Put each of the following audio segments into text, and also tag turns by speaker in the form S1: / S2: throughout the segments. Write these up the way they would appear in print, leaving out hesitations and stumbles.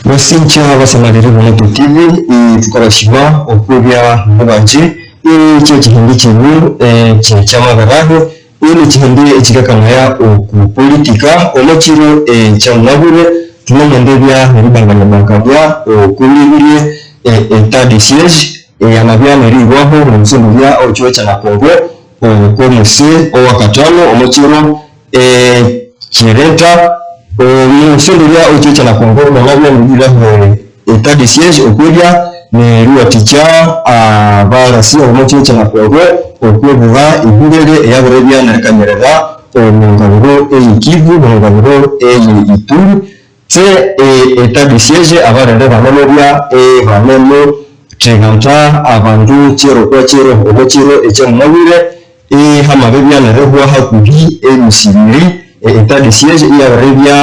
S1: Basincha basemalire boneto TV tukabashima okubya mubanje cyo kihindi kintu cyamabaraho ni kihindi ekikakamaya ku politika omukiro cyamabure tumendebya nibanganya bakabya okulibire etade siege yamabya meriwaho mu bya ocho cyana Kongo ko muse owakatano omukiro kireta Musundulia ocho cyana Kongo nabyo nibira etat de siège okwebya ne ruwaticha abarasi omucyo cyana Kongo okwebuga ibirere yaburebya na kanyerera omungabiro eyikivu omungabiro eyituru te etat de siège abarende banobya banemo teganta abantu cyero kwa cyero omukiro ecyamabire hamabebya na rehwa hakubi emusiriri etat de siège yabarebya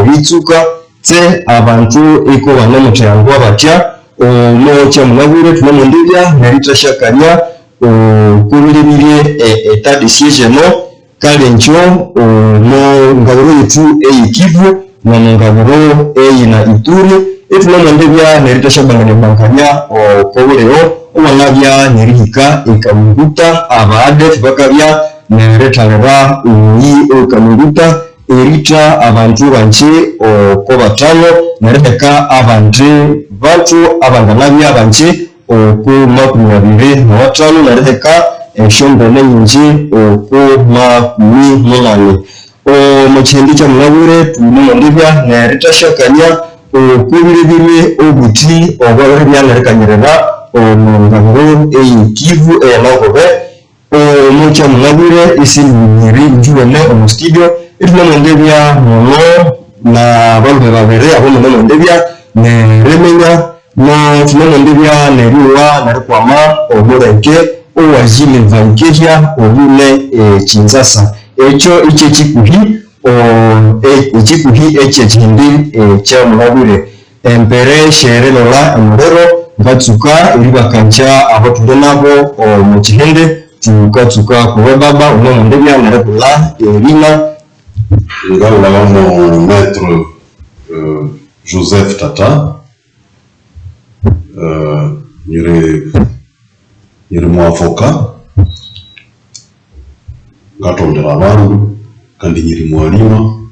S1: bitsuka te abantu iko banamutyangwa batya no cyamabire tunamundibya neritashakanya kubiribire etat de siège no kalencho no ngabiro yitu eyikivu na ngabiro eyina ituri tunamundibya neritashakanya bankanya okobureo obanabya nerihika ikamuguta abade bakabya neretalera uyi okamuguta erita abantu banje ko batano nereka abantu abanganabya banje ko makumyabiri na batano nereka eshombe nyinji ko makumyabiri mu kindi cya murabure tumundibya neritashakanya kubiribiri obuti obwabya nerekanyerera omungabiro eyikivu eyanagobe mucha mnabure isi nyiri njubene omustudio itunamundebya mono na balwe babere abo munamundebya ne remenya no tunamundebya ne ruwa na kwama omurenke owajile vankeja obune kinzasa echo ichi chikuhi chikuhi eche chindi cha mnabure empere shere lola amurero batsuka iribakancha abo tudenabo mu kihende tukatuka kuwe baba umundebya narekula erina
S2: ngalo mon maître Joseph Tata nyiri mu avocat ngatondera abantu kandi nyiri mwalimu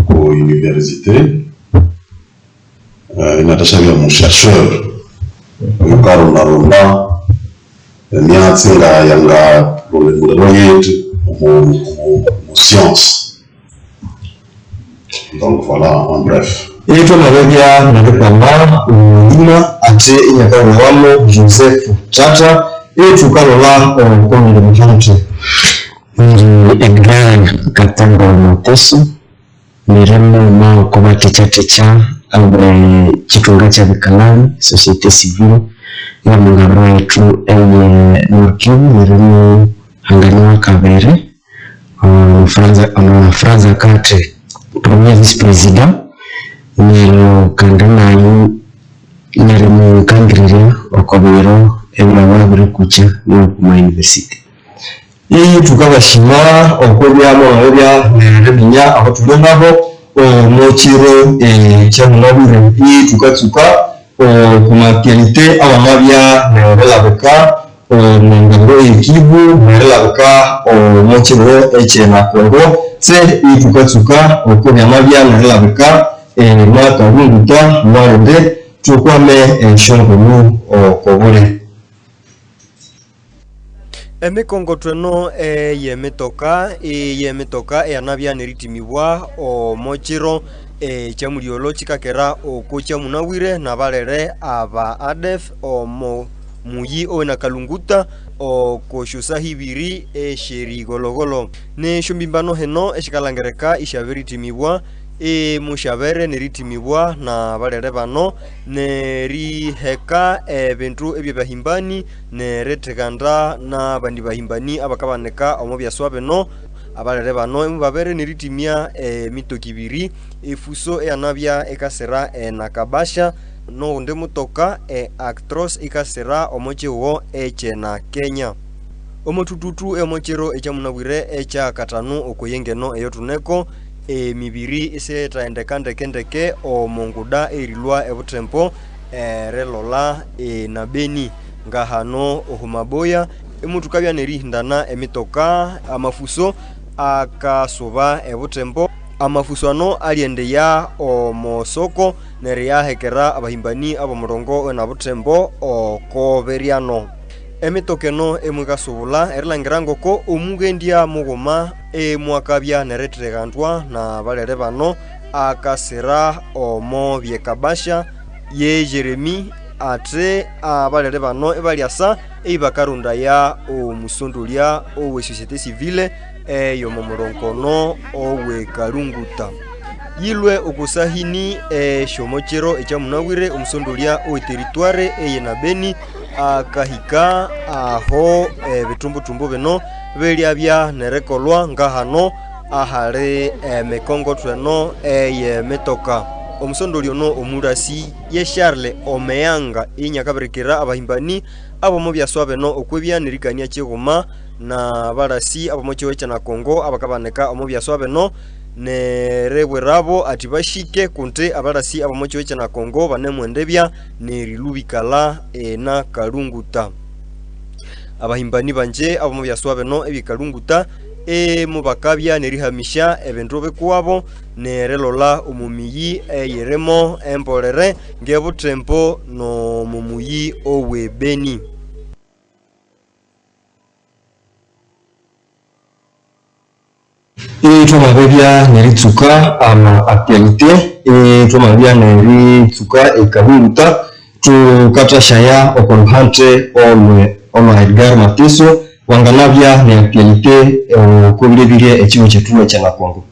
S2: ku université natashabya mu chercheur mukaro naronda niatsinga yanga lolengulelo yetu mu science. Donc voilà, en bref.
S1: Et toi nabebya nakwama umulima ate inyakawamo Joseph Tata tukalola omukomere muhantu
S3: ndi Edgar Katango Moteso miremo ma kwa techa abre chitunga cha bikalani société civile ya mungaro yetu enye Norkivu miremo hanganiwa kabere Franza Kate premier vice-président nero kandana nyeremo kangirira okobero ebulawa buri kucha no kuma university
S1: tukabashima okobyamo obya nerebinya aho tulonabo mu kiro cyamabure tukatsuka ku maternité abamabya nerelabeka ngabiro ekibu nerelabeka mu kiro ekyena Kongo se tukatsuka okobyamabya nerelabeka mwaka runguta mwande tukwame shongonu okobule
S4: Emikongo tweno yemitoka yanabya neritimibwa omukiro kyamuliolo kikakera okukya munawire nabalere aba ADF omo muyi ona kalunguta okoshusa hibiri esherigologolo ne shumbimbano heno eshikalangereka ishabiritimibwa mushabere neritimibwa na balere bano neriheka ebintu ebyo bahimbani nereteganda na bandi bahimbani abakabaneka omu byaswa beno abalere bano babere neritimia mitokibiri efuso yanabya ekasera nakabasha no unde mutoka actros ikasera omochiwo echena Kenya omotututu emochero echamunabwire echa katanu okuyengeno eyotuneko emibiri isetaendeka ndekendeke omonguda erilwa ebutempo relola na Beni ngahano ohumaboya emutukabya nerihindana emitoka amafuso akasoba ebutempo. Amafuso ano aliendeya omosoko neriyahekera abahimbani abomurongo na butembo okoberiano. Emitokeno emwikasubula erilangira ngoko omugendia muguma emwakabya neretregantwa na balere bano akasira omo byekabasha ye Jeremi ate abalere bano ebaliasa eibakarunda ya omusondolia owe societe civile yomomurongono owe Kalunguta yilwe okusahini shomochero echamunawire omusondolia owe territoire eye na Beni akahika aho bitumbutumbu bino belyabya nerekolwa ngahano ahali mekongotweno eye metoka. Omusondoli ono omurasi ye Charles Omeanga inyakabirikira abahimbani abomo byaswa bino okwebya nerikania cheguma na barasi abomo chiwe cha Kongo abakabaneka omo byaswa bino nerebwerabo ati bashike kunte abarasi abomo chiwe cha Kongo banemwendebya nerilubikala na Kalunguta. Abahimbani banje abomo byaswa bino ebikalunguta mubakabya nerihamisha ebintu bikuwabo nerelola omumiyi eyeremo empolere ngebutempo no mumuyi owe Beni.
S1: Twamabya neritsuka ama actualité twamabya neritsuka Kalunguta tukatashaya okoruhante olwe Edgar Matiso wanganabya ne actualité kubirebire ekiwo kyetuwe kya Kongo.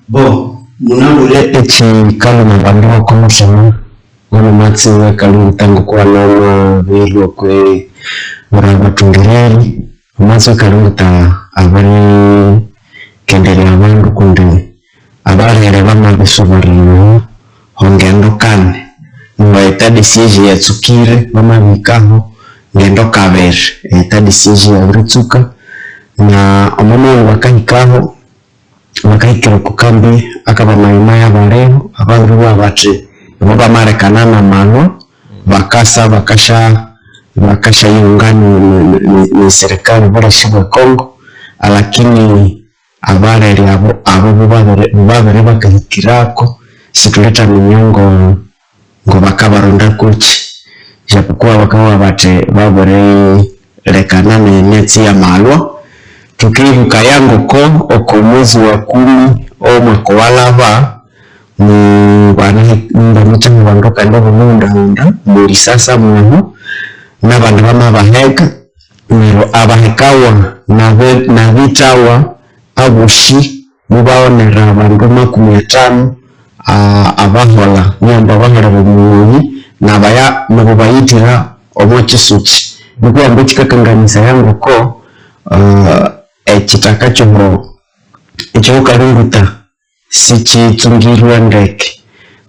S3: Bo munabule ekikalo nabandu bakomusema wana matsi we Kalunguta ngokuwa nomo biro kwe murabatungereri matsi we Kalunguta abari kendele abantu kundi abarere bamabisoborero hongendo kane mwaita decision yatsukire bamabikaho ngendo kabere eta decision yaburitsuka na omono wakahikaho wakahikira kukambi akaba mayima yabareho abantu babate baba marekana na mano bakasha yungani ni serikali bora shibwe Kongo lakini abarere abo babere bakahikirako situleta minyongo ngo bakabaronda kuchi japokuwa wakawa bate babore lekana netsi ya malwa tukiruka yango ko okomwezi wa 10 omwaka walava ni bana ndamutse bandoka ndo bunda muri sasa mwana n'abantu bamabaheka nero abahekawa na bitawa abushi mubaonera abantu 15 abahola nyamba bahora bumuyi nabaya nabubayitira omokisuki nikuwa mbikikakanganisa yangu ko ekitaka ekyo Kalunguta sikitungirwa ndeke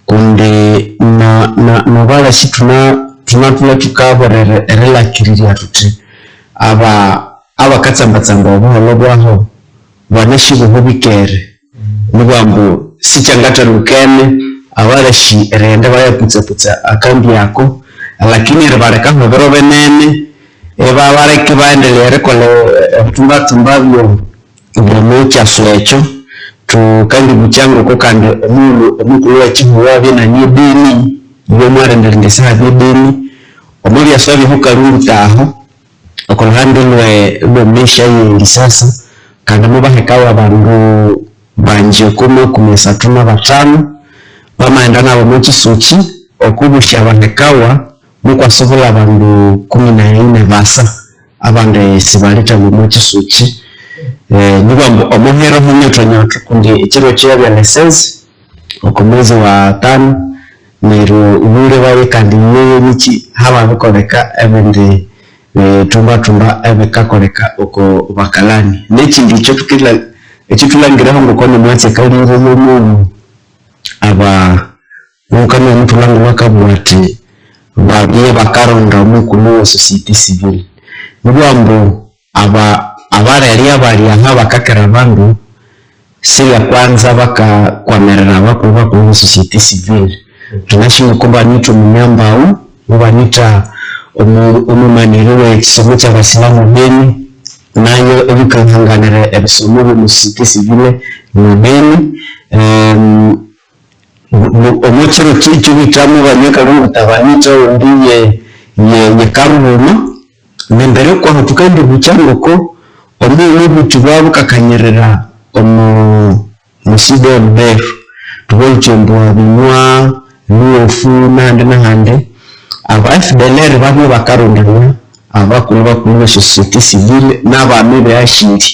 S3: kundi na bala situna tukaborere relakiriria tuti abakatsambatsamba obuholo bwaho baneshibuho bikere nibwambu sichangata lukene abarashi renda bayaputsa akambi yako lakini ribareka mubiro benene bareke baendelea rekole tumbatumbayo byomucha swecho tukandi buchango ko kandi omukulu wa kihuwa bina nyidini byo mwarendende sa bidini omuli yasabi ho Kalunguta aho okolhande lwe mesha yindi sasa kandi mubahekawa abantu banje kumesatuma batano bamaenda nabo mu kisuki okubusha abahekawa mukwasobola abantu 14 basa abande sibaleta mu kisuki nibambo omuhero hunyotonyoto kundi ekiro kyabya license okomwezi wa 5 nero ubure baye kandi yewe niki haba bikoleka ebindi tumba ebikakoleka oko bakalani n'ekindi kyo tukira ekitulangiraho ngokono mwatse kalire mu aba mukano mutulangu wakabwati bagiye bakaronda omukulu wa society civile nibwambo abara yali abali aha bakakera bandu sila kwanza baka kwamerera bako society civile tunashinga kwamba nito mnyambao ubanita umumaniriwe kisomo cy'abasilamu beni nayo ebikanganira ebisomo mu society civile mu beni omuchero cyo bitamu banyeka rumutabanito ndiye ye karubuma membere kwa tukende bucyangoko omuntu butibwabo kakanyerera musibe mbere tubonchembwa binywa nuofu nahande aba FDLR bamwe bakarondana abakuru bakuru society civile n'abami bashiri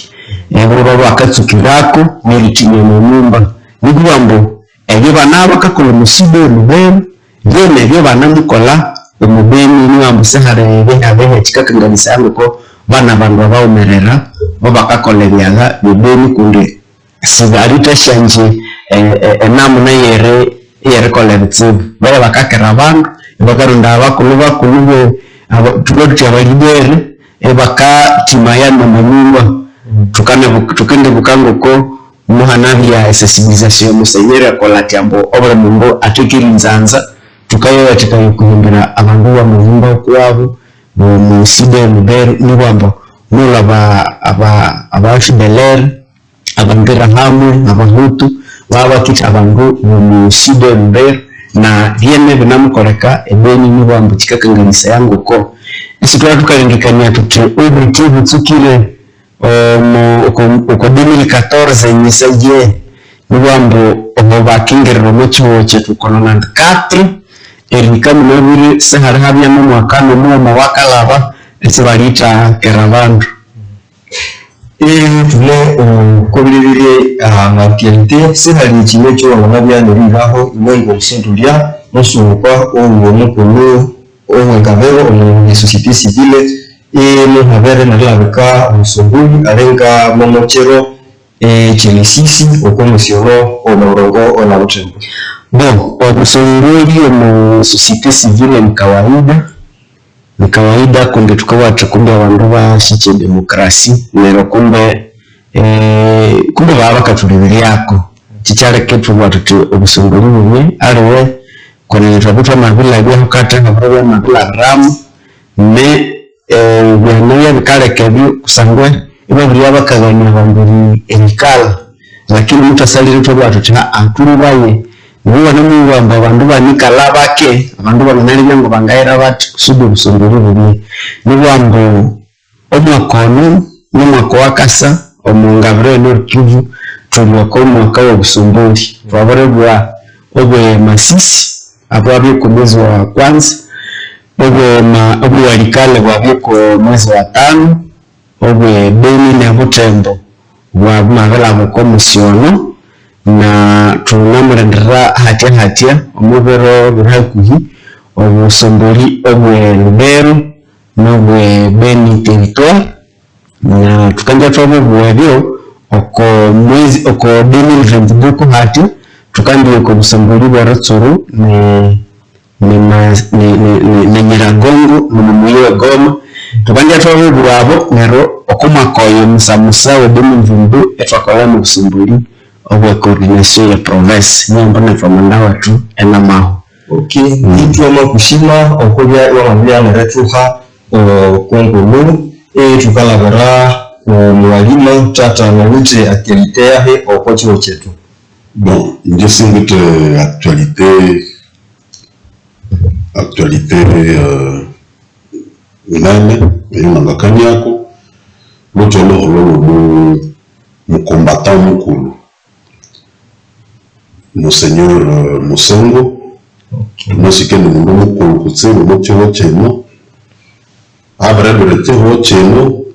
S3: baba bakatsukirako n'iritimye mu nyumba nigwambo ebyo banaba kakolo musibe mbere yene byo banamukola umubeni niwambo saharebe abehe kikakanganisa ko bana bantu bawumerera babakakola byaga bibeni kundi sigarita shanje namuna yere kolebtsibu bale bakakera abantu bakarunda abakulu tukoduti abalibere bakatimaya mu manyumba tukande bukangoko muhanabya sensibilisation musenyera kolati ambo obra mungo atekiri nzanza tukayoya kuhimbira abantu ba muzimba kwabo mu sibe mbere nibambo nula aba FDLR abangera hamwe abahutu baba kita abantu mu sibe mbere na yene binamukoreka ebeni nibambo kikakanganisa yango ko isitwa tukalindikanya tuti objective tsukire uko 2014 nyesaje nibambo obakingerero mu chiwo chetu kono 4 erikamu nabiri sahara habya mu mwaka no wakalaba esibalita kerabandu
S1: tule kobirire amakiente sehali kimwe cyo wabya niriraho imwengo gusendulia musukwa uwo mukuru ngabero mu society civile mu habere nalabika umusunguli arenga momochero chelisisi okomusiono onorongo onabutembo okusunguli mu society civile ni kawaida kumbe tukawa tukumbe abantu bashiche demokrasi lero kumbe baba katulibiri yako chichare ketu watu obusunguli bumwe ariwe kone twabuta mabila bya hukata ngabwa mabila ramu ne byanaya bikale kebi kusangwe ibo buri abakaganya bambiri enikala lakini mutasalire twabatu tha atulubaye niba n'umwamba abantu banikala bake abantu banali byango bangaira bati kusudu busongoro bubi nibambo omwakono n'umwako wakasa omungabire n'orukivu tulwako mwaka wa busombori twabarebwa obwe masisi ababye ku mwezi wa kwanza obwe walikale bwabye ku mwezi wa 5 obwe beni na butembo bwa magala mu komisiono na tunamurendera hatia omubero birakuhi obusombori obwe Lubero nobwe Beni territoire na tukanja twabwo oko mwezi oko 2022 hati tukandi ko busombori bwa Rutsuru ni Nyiragongo mu muyo Goma tukanja twabwo abo nero okumakoyo musamusa wa 2022 etwakola mu busombori obwe coordination ya province nyamba famanda watu enamaho nitu amakushima okolya yamabya neretuha kongulu tukalabara mwalimu tata nawite actualité yahe okochiwo chetu
S2: bon ndisingite actualité nane yunanga kanyako lutolo mu combattant mukulu Monseigneur Musengo musikeni mundu mukulu kutsibu muchiwo cheno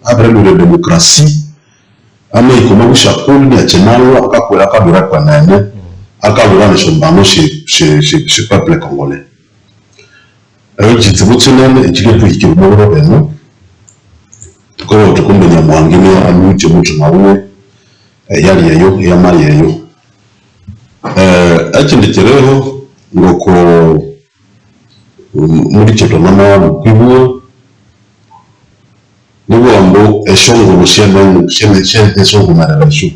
S2: abrelure demokrasi ama ikono bushakulu ni achenalo akakwera kabura kwa nane akabura nishombano chez peuple congolais chitsibu chenene chigetu ikiboro beno tuko tukumbe nyamwangine amuche mutu mawe yali yeyo yamali yeyo achindechereho ngoko muri cheto mama mukwibuo nibo ambo eshongo mushene eshongo mararashu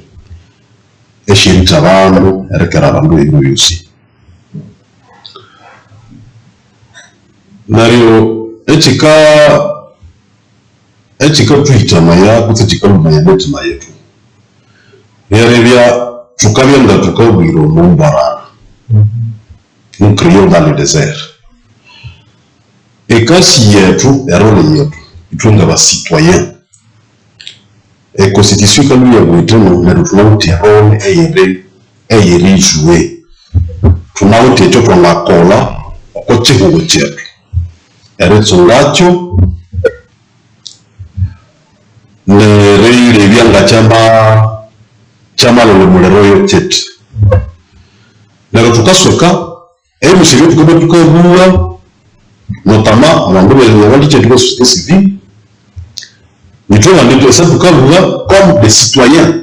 S2: eshirita abantu erekera abantu ebyo byose nario echika tuitamaya kutse chikalumaya netima yetu yarebya tukabyenga tukabwiro mumbarana nous crions dans le désert ekasi yetu erole yetu itunga ba citoyen et constitution comme ya bwiteno na tunauti role eyeri jouer tunauti echo twangakola okochihugo chetu eretso ngacho ne reire byanga chama lo mulero yo chet na tukasweka emushiyo tukabwa notamment abantu bali chez la société civile nous devons ça comme des citoyens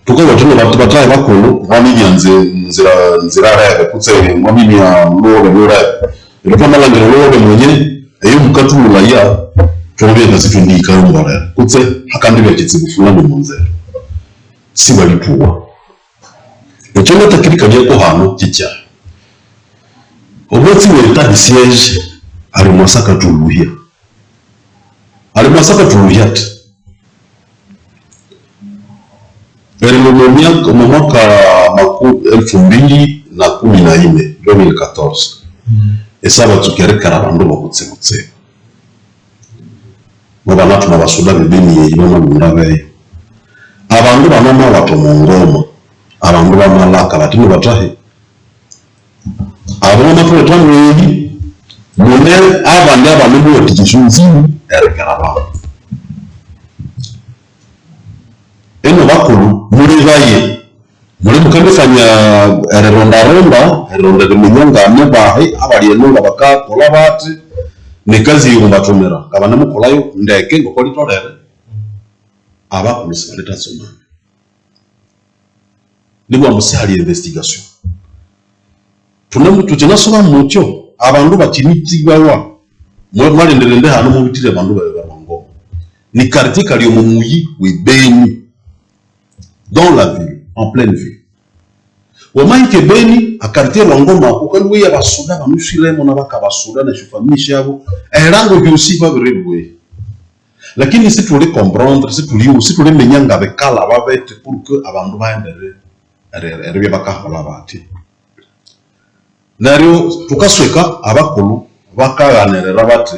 S2: tukaba tuna abantu bataye bakolo bamibyanze nzira rebe kutse mwamini ya lore ile kama la lore mwenye eyo mukatulula ya torobe ngazitundika ngora kutse hakandi byakitse bufulani munzero si bali puwa ekyo natakirika byako hano kicya obotsi weta di siège ari masaka tuluhia Elimomia kama mwaka 2014 2014 esaba tukerekara abantu bakutse mubana tuna basuda bibini yibona mundabe abantu banama bato mungoma abantu bamalaka batini batahe abo mapro twanwe mune abandi abantu botikishunzi erekara abantu eno bakulu muri baye muri mukandefanya ronda de munyanga nebahe abali enonga bakakola bati nekazi yumbatomera kabana mukolayo ndeke ngokoli torere abakulu sibaleta soma nibo amusali investigation tunasoba mucyo abantu bakinitibawa mwali nderende hano mu bitire abantu babango ni quartier kali mu muyi we Beni dans la ville en pleine ville wamaike Beni a quartier Longoma ukaliwe ya basuda bamushiremo na bakabasuda na shufamisha yabo erango byusi babiribwe lakini si tuli comprendre si tuli menyanga bekala babete pour que abantu baendere erebe bakahola bati nario tukasweka abakulu bakaganirira bati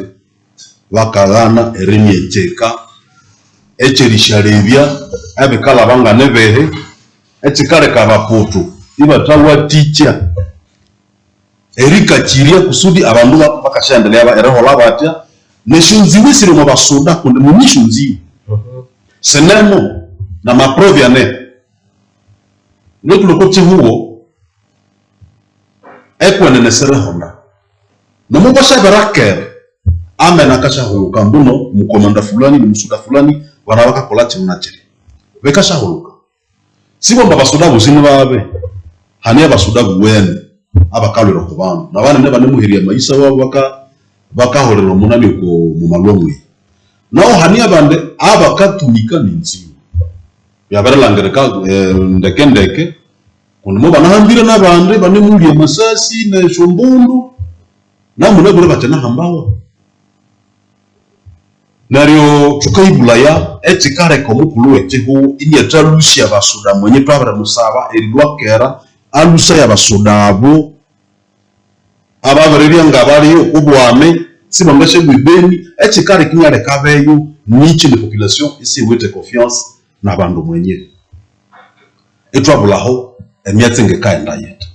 S2: bakagana erimye cheka echerisharebya abekala banga nebehe echikare kabaputu ibatawa teacher erika chiria kusudi abantu bakashandelea erohola batya neshunziwe sire mu basoda kunde mu nishunziwe senemo na maprovia ne notuloko chihuo ekwene nesere honda nomo basha baraker amena kasha huluka mbuno mukomanda fulani ni musuda fulani wanawaka kola chinachiri bekasha huluka sibo babasoda buzini babe hania basoda buwene abakalero kubana nabana ne banemuhiriya mayisa wabo bakahorero munani ko mu malomwe naho hania bande abakatumika ninzi yabaralangireka ndeke kunimo banahambira nabande banemuriye masasi na shombundu namune gore batena hambawa nario tukaibulaya etikare komukulu ekihu ini atalusia basoda mwenye twabara musaba erilwakera alusa ya basoda abo ababaririya ngabali okubwame sibangashe gwibeni etikare kinyare kabeyo nichi de population ici wete confiance na bandu mwenye etwabulaho emyatenge kaenda yeta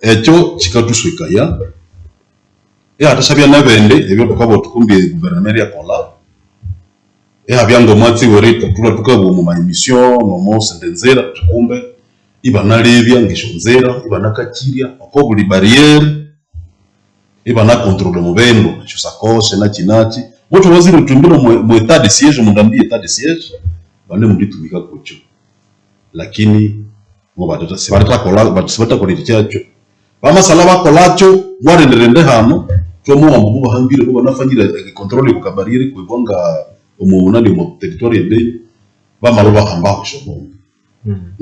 S2: echo chikatuswikaya atashabya nabende ebyo tukabo tukumbye gouvernement ya kola abyango mwatsi werita tukabo mu emission no mo sendenzera tukumbe ibana lebya ngishonzera ibana kakiria okobuli barriere ibana contrôle mu bendo chusakose na chinachi moto waziri tumbiro mu état de siège mu ndambi état de siège bane munditumika kucho lakini ngo badata sibarata kola batsibata koliti cyacho bamasala bakolacho mwarenderende hano tomo amubu bahambire bo banafanyira contrôle ku kabariere ku bonga umunani mu territoire de bamaruba kamba shobombe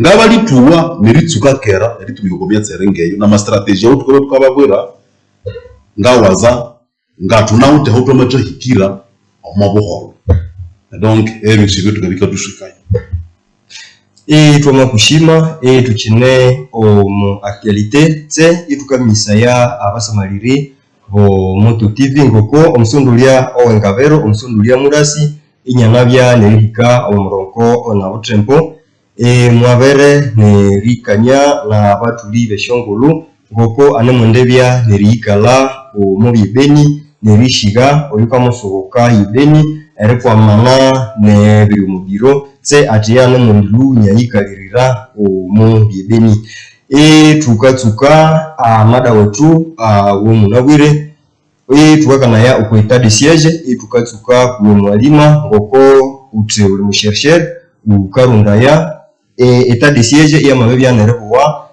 S2: ngaba lituwa niritsuka kera ritubigomya tserengeyo na ma strategy yo tukolo tukababwera ngawaza ngatuna ute hoto macho hikira omabohoro donc ebisibyo tukabika dushikayo
S1: twama kushima tukine mu actualité tse itukamisa abasamaliri bo Moto TV ngoko omusondolia owengabero omusondolia murasi inyanabya nerika omurongo na utrempo mwabere nerikanya na batuli beshongulu ngoko anemundebya nerikala mu bibeni nerishiga oyuka musoboka ibeni erekwa mana ne biri mu biro tse atiyana mundu nyayikalirira mu bibeni tukatsuka amada wetu wo munabwire tukakana ya ukwita de siège tukatsuka ku mwalima ngoko ute uri mu chercheur ukarunda ya état de siège ya mabebya nerewa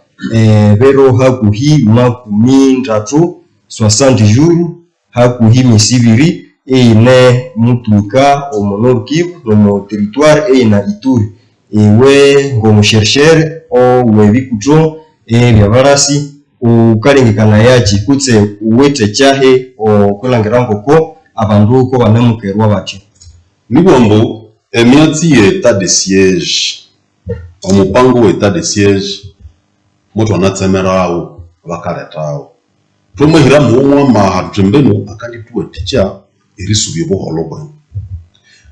S1: bero hakuhi makumi ndatu 60 jours hakuhi misibiri ne mutuka omono Kivu no mu territoire na Ituri we ngo mu chercheur o we bikuto byabarasi ukalengekana yachi kutse uwete cyahe okulangira ngoko abandu ko banamukerwa bacho
S2: nibombo emyatsi état de siège omupango w'état de siège moto anatsemerawo bakaletawo tumehira muumwa mahatembeno akandi tuwe ticha irisubye boholo bwa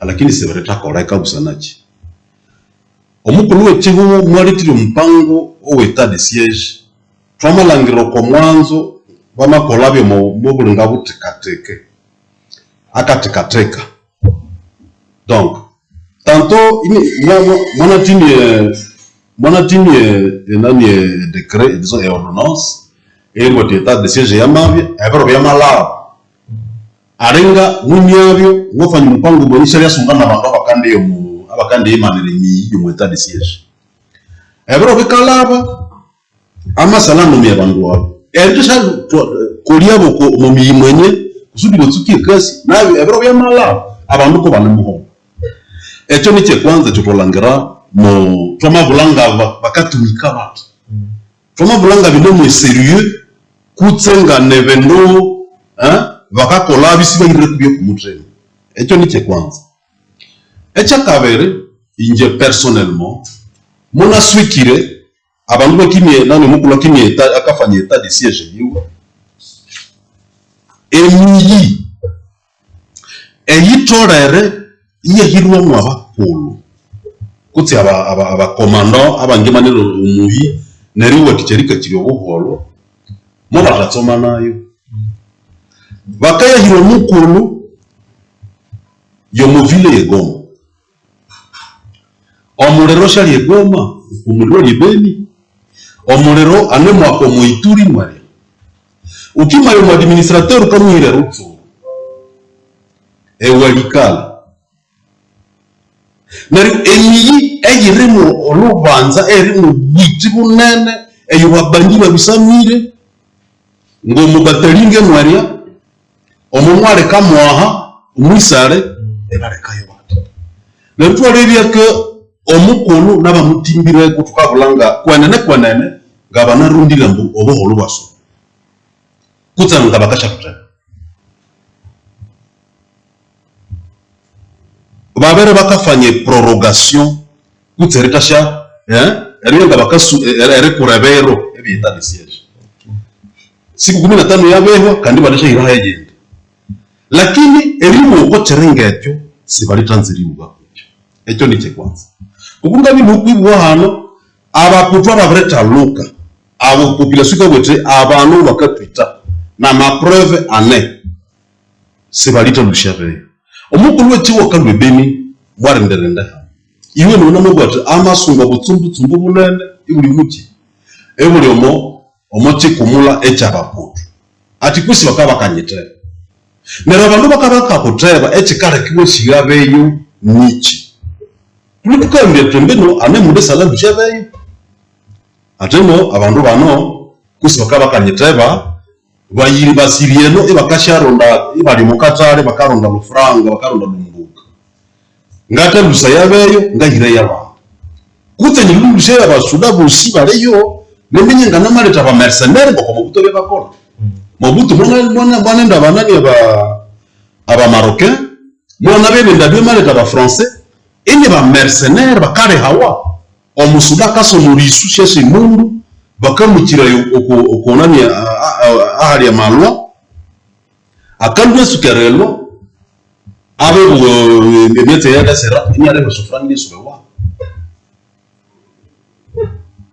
S2: lakini sebereta koreka busanachi omukulu wechivu mwalitire mpango w'état de siège twamalangiro ko mwanzo bamakolabye mu bulinga butekateke akatekateka donc tantôt mwanatini nani décret disons et ordonnance ngo état de siège yamabye ebero byamala arenga munyabyo ngofanya mpango bonisha yasungana abantu abakande imanire mi mu état de siège ebero bikalaba amasalano mi abantu wabo erisha koliabo ko mu mimwenye kusudi botsukie kasi nawe ebero byamala abantu ko banamuho echo niche kwanza tutolangira mo twama bulanga bakatumika batu twama bulanga bino sérieux kutsenga nevendo bakakola bisibangire kubye kumutreni echo niche kwanza echa kabere inje personnellement mona swikire abantu bakimye nani mukula kimye akafanya état de siège yiwo emiyi eyitorere iye hirwa mu abakulu kutse aba commandant abangemaniro umuhi neriwe kicherika kiri obuholo mo batatsoma nayo bakaya hiro mukulu yo muvile yegoma omulero shali yegoma umuliro libeni omulero anemo ako mu Ituri mwari ukimayo mu administrateur kamuhire rutso ewalikala nari eyi eyirimo olubanza erimo biti bunene eyubabandi babisamire ngo mubatalinge mwaria omumware kamwaha umwisare ebarekayo bati nerutwarebya ke omukulu nabamutimbire gutukabulanga kwanene ngabana rundira mbu oboholo baso kutsanga bakasha kutana babere bakafanye prorogation kutseretasha eriyenga bakasu erekurebero ebita de siège siku 15 yabeho kandi badasha iraha yagenda lakini erimu uko cherengetyo sibali tanziriuga echo niche kwanza ukunga bintu kwibwa hano abakutwa babreta luka abo population kabwete abantu bakatwita na ma preuve ane sibalita lushabe omukulu wechiwo kalwe beni mwarenderenda iwe nona mugwate amasunga butsumbu bunene ibuli muki ebuli omochi kumula echabaputu ati kusi bakaba kanyetera nero abantu bakaba kuteba echikare kiwe shigabeyo nichi tulikambye tembeno ane mude sala lushabe atemo abantu bano kusi bakaba kanyeteba bayiri basirieno ibakasharonda ibali mukatare bakaronda lufranga bakaronda lumbuka ngata lusa yabeyo ngahire yaba kute ni lusa yabasuda bosi baleyo nemenye ngana maleta ba mercenaire bako Mobutu bebakola Mobutu mwana nda banani aba marocain mwana bebe ndabye maleta ba français ene ba mercenaire bakare hawa omusuda kaso murisu shese mundu bakamukira okonani ahali ya malwa akalwe sukerelo abe emyete ya sera inyare basufrani subewa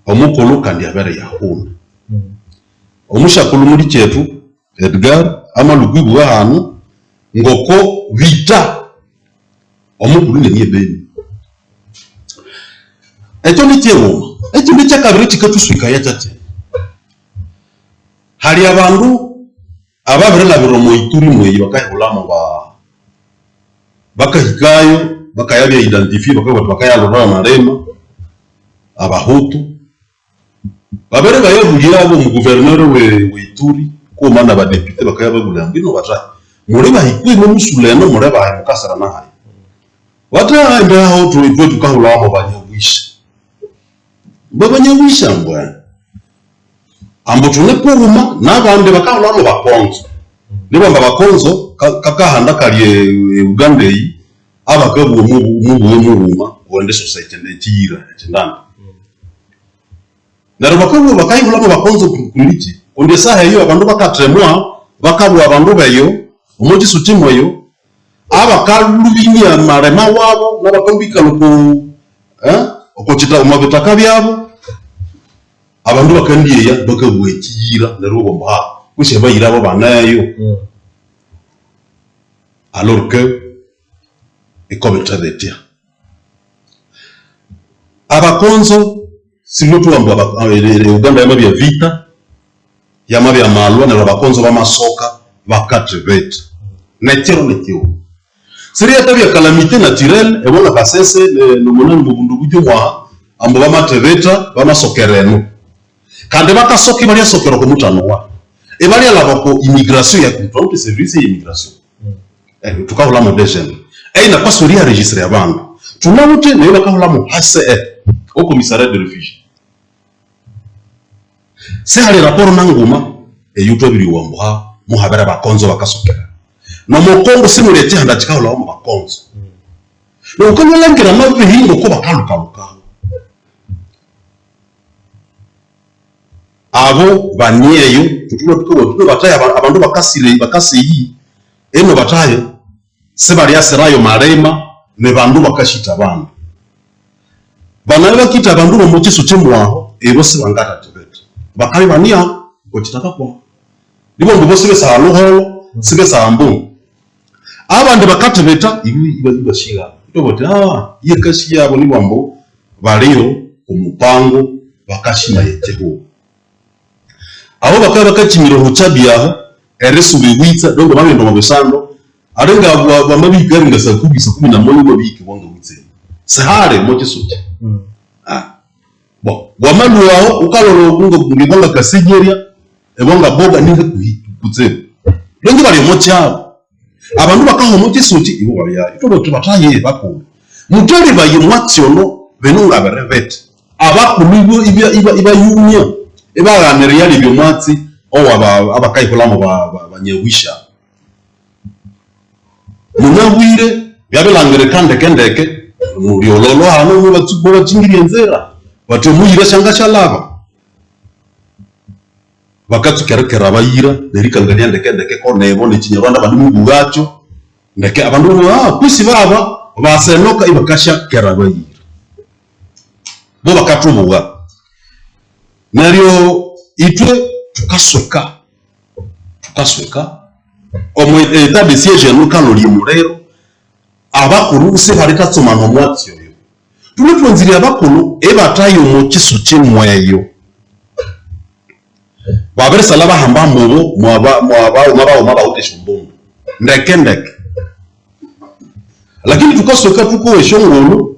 S2: omukolo kandi abere yahuna omushakulu muri cyetu Edgar amalugwibu wahanu ngoko vita omukulu niye beni eto nikyero eto nikyakabiri kikatuswika yatate hali abandu ababere labiro mu Ituri mweyi bakayolamo bakahikayo bakayabya identify bakayalora marema abahutu babere bayobugira abo mu gouverneur we Ituri ko mana ba député bakayabagula ngino bata muri bahikwe mu musuleno muri bahimukasara nahaye wata enda aho tuwe tukahulamo banyawisha babanyawisha mbwa ambo tune kuruma nabande bakahulamo bakonzo nibo bakonzo kakahanda kaliye Uganda yi abagabo mu wende society ndetira ndanda naro bakabo bakayihulamo bakonzo kuliki onde saha hiyo abantu bakatremwa bakabwa abantu beyo umuji sutimo yo abakalubinya marema wabo nabakombika luko okotita umabitaka byabo abantu bakandiye bakabwekira naro bomba kushe bayirabo banayo alors que ekometa detia abakonzo simutu amba Uganda yamabya vita yamabya malwa na abakonzo bamasoka bakatebeta netyo siri yatabya calamité naturelle ebona kasese no monani mubundu bujyo wa ambo bamatebeta bamasokereno kandi bakasoki bali asokero ko mutano wa ebali alabako immigration ya contrôle service immigration tukahula mu dejene na pasori ya registre abantu tunawute nayo bakahula mu HCR au commissariat de réfugiés se hali raporo nanguma eyutobiri wambuha muhabera bakonzo bakasokera no mukongo simulete handa chikahula mu bakonzo no ukanyalangira mabihingo ko bakalukaluka abo banyeyo tutulo bataya abantu bakasiyi eno bataya sebali aserayo marema ne bandu bakashita bandu banaye bakita bandu mu kisu kimwaho bose bangata tibeta bakali bania ko kitaka kwa nibo bose besa aloholo sibesa ambu abandi bakatebeta ibi bashiga tobote yekashi yabo ni bambo baliyo umupango bakashima yeteho abo bakaba bakakimiro hucabyaho eresu biwitsa dongo bagendo mu bisando arenga bamabika ngasa kubisa 11 babiki wanga witse sahare mo kisuti bo wamalu wao ukaloro kungo ngibanga kasegeria ebonga boga ninge kutse dongo bali mo cyabo abantu bakaho mo kisuti ibo babya itobo tubataye bako mutari baye mwatsiono benunga berevete abakumibo iba yunya ebaganere yali byomwatsi abakayihulamo banyewisha munawire byabelangere kendeke mubyololo hano mubatsubo bacingiriye nzera bato muyira shanga chalaba bakatsukerekera abayira nerikangania ndeke ko nebo nekinyarwanda bandi mubugacho ndeke abantu kwisi baba basenoka ibakasha kera abayira bo bakatubuga naryo itwe tukasweka omwe etat de siège no kalori murero abakuru se harita tsomano mwatyo yo tuliponzira abakuru ebatayo mu kisu kimweyo babere salaba hamba mubo mwaba uteshumbundu ndeke lakini tukasweka tuko eshongolo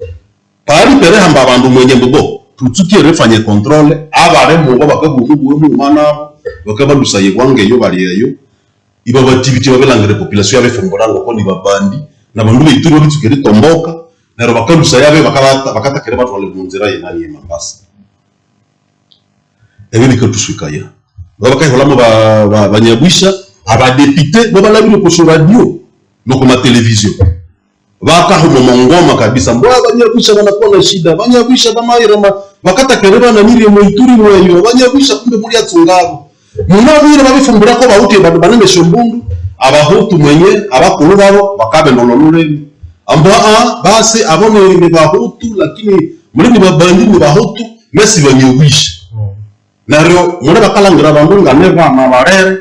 S2: pari pere hamba abantu mwenye mbo tutsuki refanye contrôle abare mubo bakagugu mu mana bakabalusaye kwange yo baliyeyo iba activity babelangere population yabefumbura ngo ko ni babandi na bandu bituru bitsukere tomboka nero bakalusa yabe bakata kere batu wale munzira yenani ye Mambasa ebili ketuswikaya babakai holamo banyabwisha abadepite babalabire ko radio no kuma television bakaho ngoma kabisa mbwa banyabwisha wanakuwa na shida banyabwisha bamairema bakata kere bana niri mu Ituri mweyo banyabwisha kumbe muri atungabo munabire babifumbira ko bawuti banane shombundu abahutu mwenye abakuru babo bakabe nololule amba basi abone ni bahutu lakini muri ni babandi ni bahutu mesi banyubisha naro muri bakalangira abantu ngane bama barere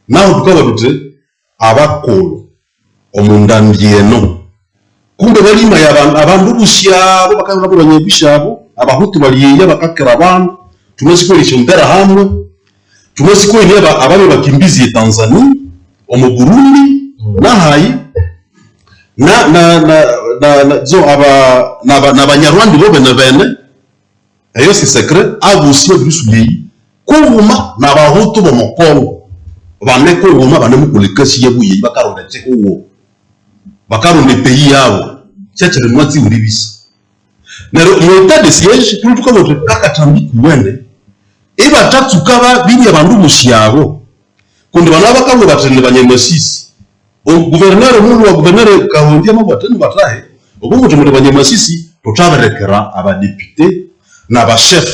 S2: naho tukaba dute abakuru omundandieno kumbe balima abantu bushya bo bakanga banyubisha abo abahutu baliye bakakira abantu tumesikolisha ndara hamwe tumesikolisha ababe bakimbizi Tanzania omu Burundi nahayi na banyarwanda bobe na bene eyo si secret abusiyo bisubiyi kuvuma na bahutu bo mukongo bane kuvuma bane mukulekasi yebuye bakaronda tehuwo bakaronda peyi yabo cyacere mwatsi uri bisa nero mu état de siège turutuka bote kakatambi kuwene iba tatsukaba biri abantu mushiyabo kundi bana bakamwe batende banyemasisi gouverneur mulu wa gouverneur kahondia mabatende batahe ubungu tumuri banyemasisi tutaberekera abadepute na ba chef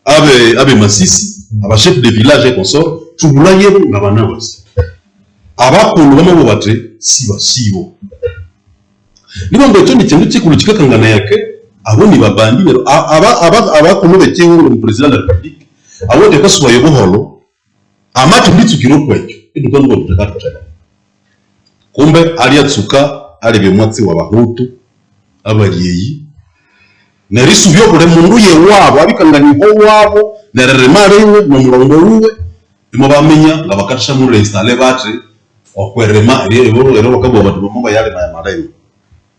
S2: abe masisi aba chef de village et consort tubulaye na bana bose abakulu bamwe bate sibo nibo ngo cyo kintu cy'ikuruka kangana yake abo ni babandi rero abakulu bekewe mu president de la république abo de kasubaye buholo amati nditsukiro kwecyo eduko ngo tutakatera kumbe aliyatsuka alebe mwatsi wa bahutu abariyeyi nerisu byo kure mundu ye wabo abikangani ho wabo nereremare no murongo ruwe bimo bamenya ngabakatisha mu reinstaller batre okwerema rero bakabo batu bomba yale na maremo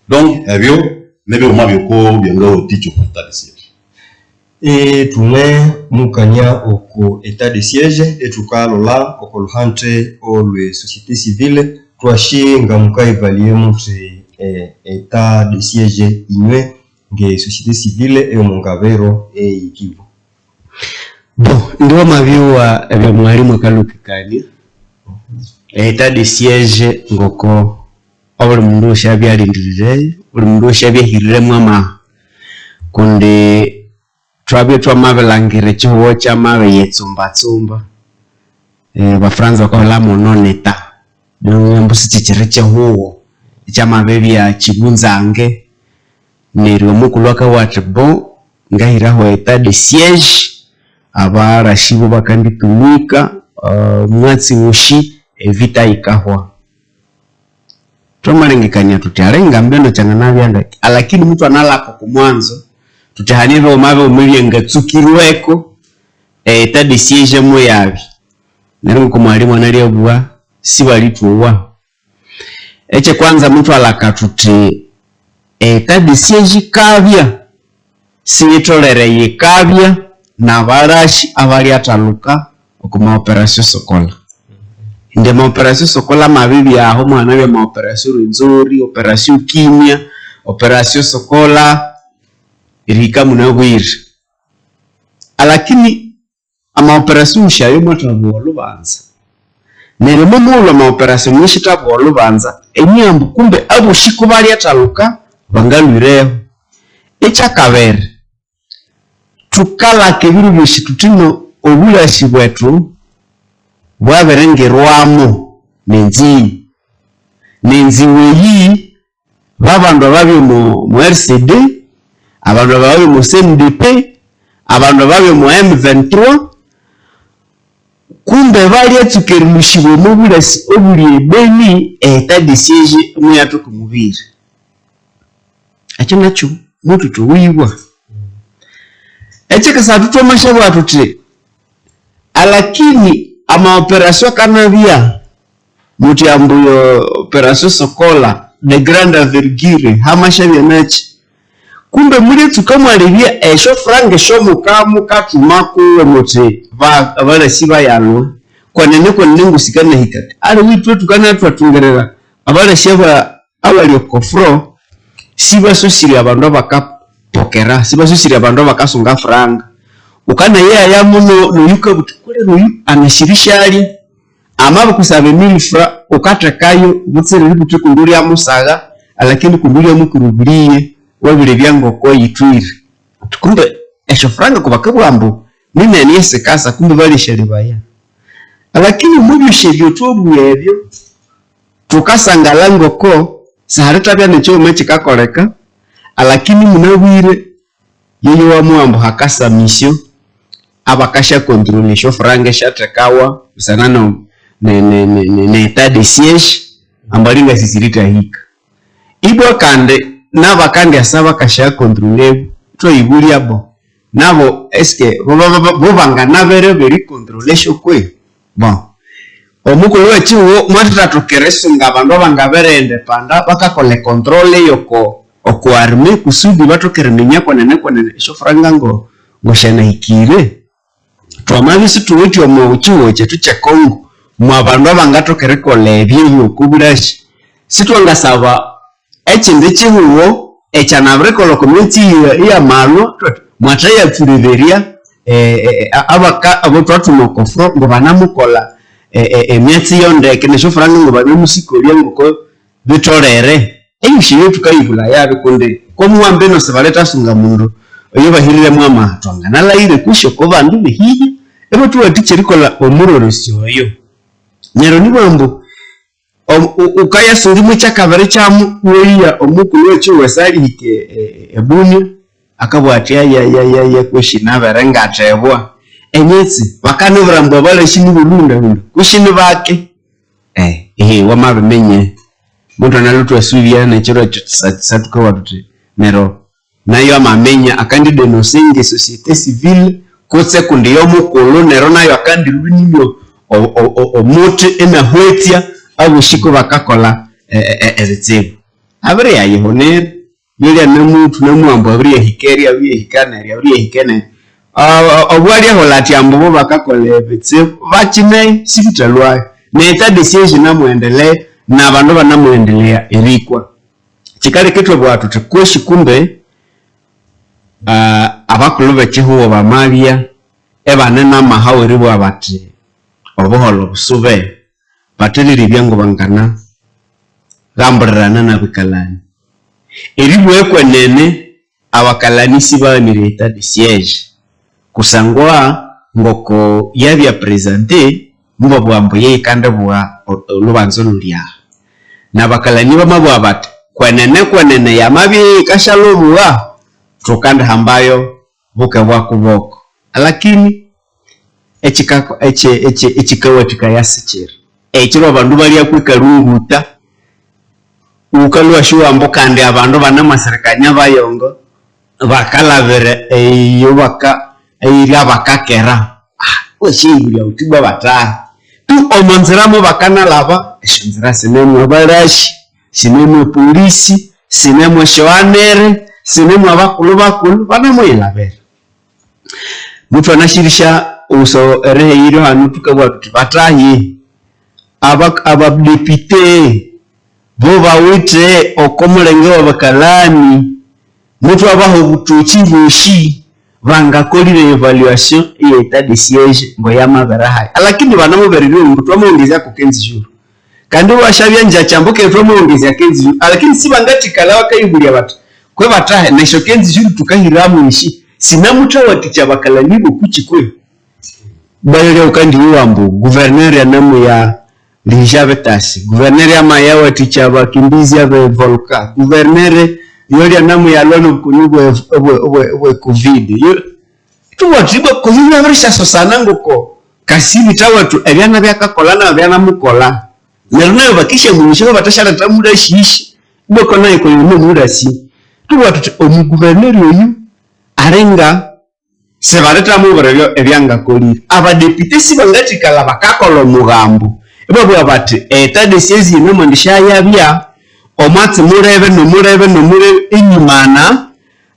S2: donc ebyo nebe umabyo ko byangao ticho kutadisiye
S1: tume mukanya oko état de siège etukalola oko luhante olwe société civile twashinga mukaivaliye muti état de siège inywe nge société civile eyo mungabero ikivu
S3: bo ndio mabiwa ebya mwalimu kalukikani état de siège ngoko obuli mundu oshabyalindilire buli mundu oshabyahirire mwama kundi twabye twamabelangire chihuo chamabe yetsumba bafranza bakola mononeta mbusi chichereche huo chamabe bya chibunzange neryo mukulwaka watbo ngahiraho état de siège abarashibo bakanditumika mwatsi ushi evita ikahwa twamarengekanya tutarenga mbeno changana byanda lakini mtu analako kumwanzo tutahanira omabe umilye ngatsukirweko état de siège moyabi nero ko mwalimu analiyobwa sibalitwa eche kwanza mtu alakatuti état de siège kabya siyitolereye kabya na barashi abali ataluka okuma operation Sokola inde ma operation Sokola mabibi aho mwana bya ma operation Nzori operation Kimya operation Sokola irika munabwire alakini ama operation ushayo mwatabwo lubanza nere mumulo ma operation nishitabwo lubanza enyambu kumbe abushiko bali ataluka bangalwireho echa kabere tukala kebiru byishitutino obulashi bwetu bwaberengerwamo nenzi weyi babandu ababyo mu RCD abantu ababyo mu CNDP abantu ababyo mu M23 kumbe bali etukerumushiwe mu bulasi obuli beni état de siège muyatu kumubiri acho nacho mutu tuwiwa echeka satuto mashabu atuti alakini ama operation kanavia muti ambuyo operation Sokola de grande envergure hamashabi nachi kumbe muri tukamwalibia esho frange sho mukamu katumako muti abana siba yalo kwanene ngusikana hikati ale witu tukana twatungerera abana sheba abali okofro sibasusire abandu abakapokera sibasusire abandu abakasunga franga ukana yeye ya muno noyuka butukule noyu anashirishali amaba kusaba milifra ukatakayo butsere butukunduri ya musaga lakini kunduri ya mukurubuliye wabire byangoko yitwire kumbe esho franga kubakabwambo nine niyese kasa kumbe balishali baya lakini mubishe byotobu yebyo tukasangala ngoko saharita bya necho mechi kakoleka lakini munabwire yeye wa mwambo hakasa misyo abakasha control sho franga shatakawa usanano ne etat de siège ambalinga sisirita hika ibwa kande nabakande asaba kasha control to ibuli abo nabo eske bo banga nabere beri controlation kwe bon omukulu wechiwo mwatatu keresunga abandu abangaberende panda bakakole control yoko okuarme kusudi batokeremenya kwanene sho franga ngo shana hikire twamabisi tuwiti omuchiwo chetu cha Kongo mwabandu abangatokere kolebye yokuburashi sitwangasaba echinde chihuwo echanabre kolo community ya malo mwataya tuliveria abaka abotwatu nokofro ngo banamukola emyatsi yonde kenesho franga ngo banemusikolia ngoko bitorere eyishije tukayibula yabe kunde ko muambe no sebaleta sunga mundu oyo bahirire mwama twanga nalaire kusho ko bandu bihiye ebo tuwatiche rikola omurorosi oyo nyero nibambo ukaya sundimu chakabare chamu oya omukulu wechu wesali hike ebunyo akabwatia ya kushina barenga tebwa enyetsi bakane burambo bale shini bulunda kushini bake wamabemenye muntu analutu asubia na chiro satuka watuti nero nayo amamenya akandi denosinge societe civile kotse kundi yo mukulu nero nayo akandi lwinimyo omuti emahwetia abushiko bakakola ezitsibu abri yayihonera yeli anemuntu namwambo abri hikeri abri hikaneri abri hikene obwali holati ambo bakakola ezitsibu bachine sifitalwa neta decision namuendelee na bandu banamuendelea irikwa chikale kitwe bwatu tukoshi kumbe abakulu bechihuwa bamalia ebanena mahawiri bwabati obuholo busube bateliri byango bangana gambrana na bikalani eribwe kwenene abakalani sibanire etat de siège kusangwa ngoko yabya presenter mbo bwambo yekande bwa lubanzo lulia na bakalani bamabwa bati kwenene yamabi kashalobuwa tukanda hambayo buke bwakuboko lakini echikawa tikayasichira echiro abandu bali akwikarunguta ukalwa shuwa mbokande abandu bana maserikanya bayongo bakalavere eyo baka eira bakakera oshingulya utibwa bata tu omonzeramo bakana lava eshinzira sinemu abarashi sinemu polisi sinemu shoanere sinemu abakulu bana moyilavere mutu anashirisha uso erehiro hanu tukabwa tubatahi abadepite bo bawite okomulenge wabakalani mutu abaho butuchi bushi bangakolire evaluation ya etat de siège ngo yamabaraha lakini banamuberiro mutu amongeza ko kenzijuru kandi washabya nja chambuke from ongeza kenzijuru lakini sibangati kala wakayibulya batu kwe batahe na sho kenzijuru tukahiramu ishi sinamuta waticha bakalani bo kuchikwe bayele ukandi wambu gouverneur ya namu ya Lijavetasi gouverneur ya mayawa ticha bakimbizi ya volka gouverneur yori ya namu ya lono kunyugo we covid tu watiba covid na risha sosana ngoko kasini tawatu ebyana byakakolana byana mukola neruna bakishe munisho batashara tamuda shishi boko nayo ko yuno murasi tu watu omu gouverneur yoyu arenga sebareta muberyo ebyanga kolira abadepite sibangati kala bakakolo mugambo ebabwa bati etat de siège no mandisha yabya omwatsi murebe no murebe inyumana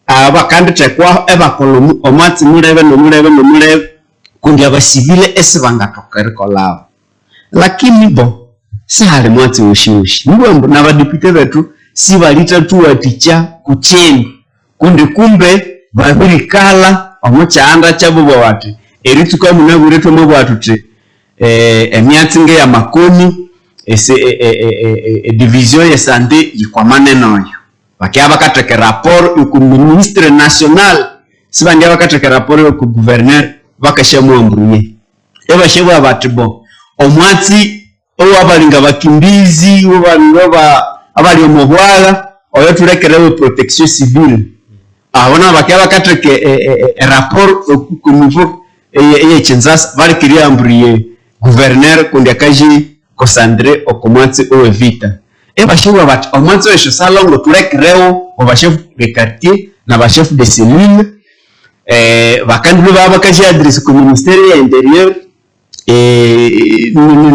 S3: abakandite kwa ebakolo omwatsi murebe no murebe kundi abasivile esibangatoka kolabo lakini bo sihali mwatsi ushiushi mbombo na abadepite betu sibalita tuwaticha kucheni kundi kumbe babirikala omuchanda chabo bwati erituka munabureto mo bwatuti emyatsinge ya makoni division ya santé yikwamane noyo bakia bakateke rapport ku ministre national sibandia bakateke rapport ku gouverneur bakashemu ambruye ebashebwa batibo omwatsi owabalinga bakimbizi obalinga abali omuhwala oyo tulekerewe protection civile abona bakia bakateke rapport ku niveau Kinshasa bali kiria ambruye gouverneur kundi akaji Kosandre okomwatsi ovita bashebwa bati omwatsi wesho salongo tulekerewo obachef de quartier na bachef de cellule bakandi baba bakaji adresse ku ministère ya intérieur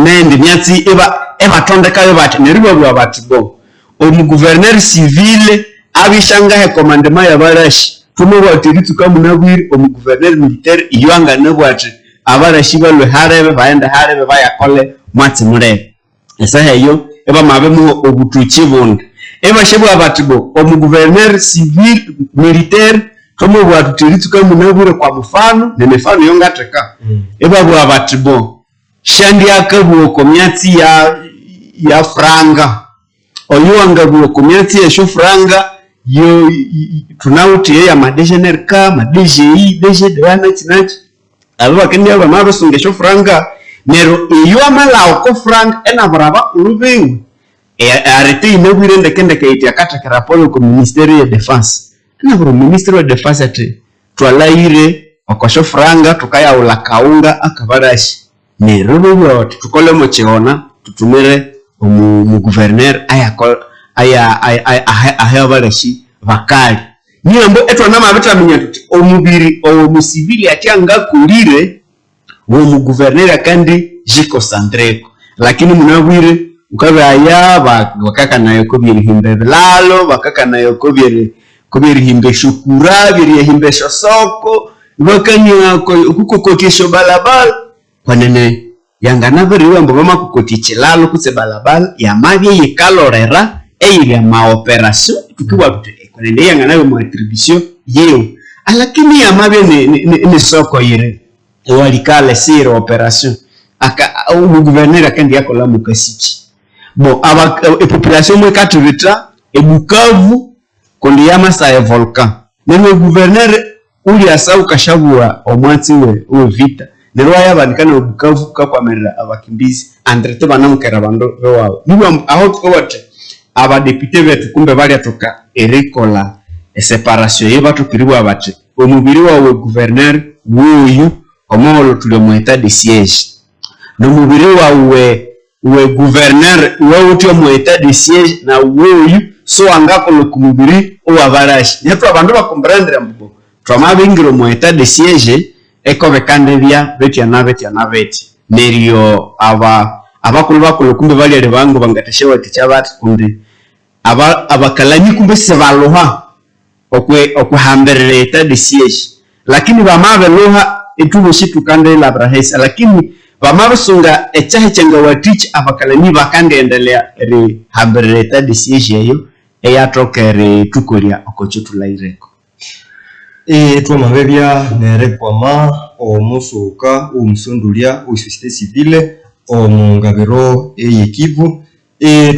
S3: nende myatsi eba tondeka bati neribo bwa bati bo omu gouverneur civil abishanga he commandement ya barashi tumo batiritu kamunabwiri omu gouverneur militaire iyanga nabwati abarashi balwe harebe baenda harebe bayakole mwatsi murebe esa heyo eba mabemu obutuchi bonde bashebwa bati bo omu gouverneur civil militaire tumo batiritu kamunabwiri kwa mfano ne mfano yongateka bwa bati bo shandi akabuo komyatsi ya franga oyuanga buo komyatsi ya sho franga yo tunauti ya madejeuner ka madji dejeuner chinachi abo bakende aba marusunge sho franga nero iyo amala ko franga enabraba urubengu arete inobire ndekende kaiti akata raporo ku ministeri ya defense enabro ministeri ya defense ate twalaire okosho franga tukaya ulakaunga akabarashi nero bwo tukole mochiona tutumire mu gouverneur aya barashi bakali niambo etwa na vitamina tuti omubiri o civil atyanga kulire wo mu gouverneur akandi jiko sandreko lakini munabwire ukabaya bakaka nayo ko birihimbe lalo bakaka nayo ko birihimbe shukura birihimbe soko bakanya kuko kotisho balabala kwanene yanga nabiriwe mbo bama kukotiche lalo kutse balabala ya mabye yikalorera eile ma operation tukiwa kwanene yanga nayo mu attribution yeo alakini ya mabye ne soko yire walikale siro operation aka au gouverneur akandi yakola mukasichi bon aba population mwe katurita ebukavu kondi yamasa ya volcan nene gouverneur uli asau kashabua omwatsi we vita nero yabandikana ebukavu kakwamerera abakimbizi andrete banamukera bando wao nibo aho twate aba député betu kumbe bali atoka erikola separation yebatu kiribwa bati omubiri wawe gouverneur wuyu omolo tulio mu état de siège no mubiri wawe we gouverneur wewe utyo mu état de siège na wuyu so angako lo kumubiri owabarashi neto abandu bakomprendre mbugo twamabingiro mu état de siège eko bekandebya beti nerio abakulu bakulu kumbe bali ali bangu bangateshewa tichabati kumbe abakalanyi kumbe sebaloha okuhamberera état de siège lakini bamabe loha etubo shitu kande la brahesa lakini bamabusunga echahe chenga watich abakalanyi bakandendelea ri hamberera état de siège yo eyatokere tukoria okochutulaireko
S1: twamabebya nerekwama omusuka omusondolia o société civile omungabiro eyekivu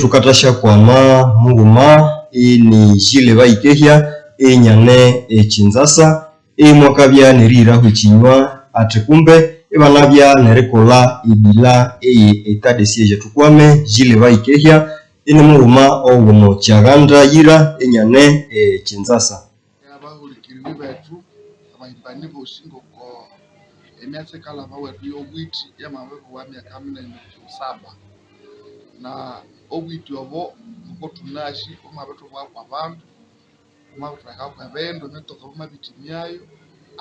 S1: tukatasha kwama muguma ni jile baikehya enyane Kinshasa mwakabya nerira kuchinywa atekumbe ebanabya nerekola ibila état de siège tukwame jile baikehya ene muguma obumo kyaganda yira enyane Kinshasa
S5: abahulikiriri betu abahimbani boshingo ko emyatse kala bawetu yobwiti yamabebu wa myaka 47 na obwiti obo uko tunashi omabetu kwa bantu omabetu akakwa bendo netoka omabiti myayo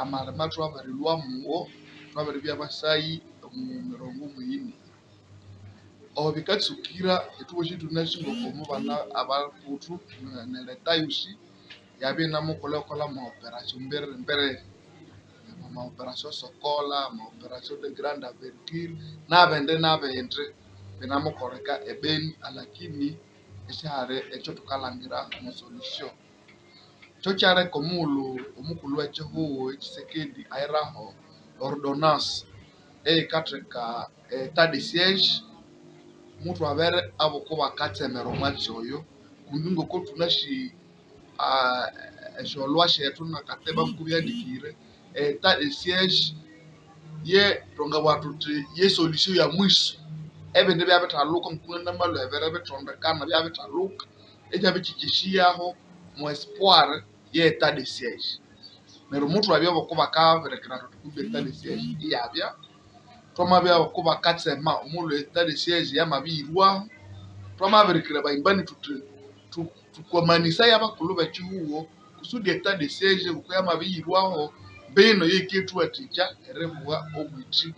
S5: amalema twabarilwa muwo twabaribya basayi mu mirongo mwini obikatsukira etubo shitu nashingo ko mubana abaputu neletayushi yabe namukola ma operation mbere ma operation sokola ma operation de grande aventure nabende benamukoreka ebeni alakini eshare echo tukalangira mu solution chochare komulu omukulu wechihuo echisekedi airaho ordonance katreka tadi siege mutu avere avokuva katsemero mwachoyo kundi ngoko tunashi esholwa shetu nakateba mkuvyandikire tadi siege ye tonga watuti ye solution ya mwisho ebinde byabitaluka mkunda malo evere bitondekana byabitaluka ejabichikishiyaho mu espoir ye tadi siege nero mutu abya bokuba kaverekera tukumbe tadi siege iyabya twamabya bokuba katsema omulu tadi siege yamabirwa twamaberekera bayimbani tukwamanisa yabakulu bechihuo kusudi tadi siege ukuyamabirwaho beno yeketu aticha erevuwa obwiti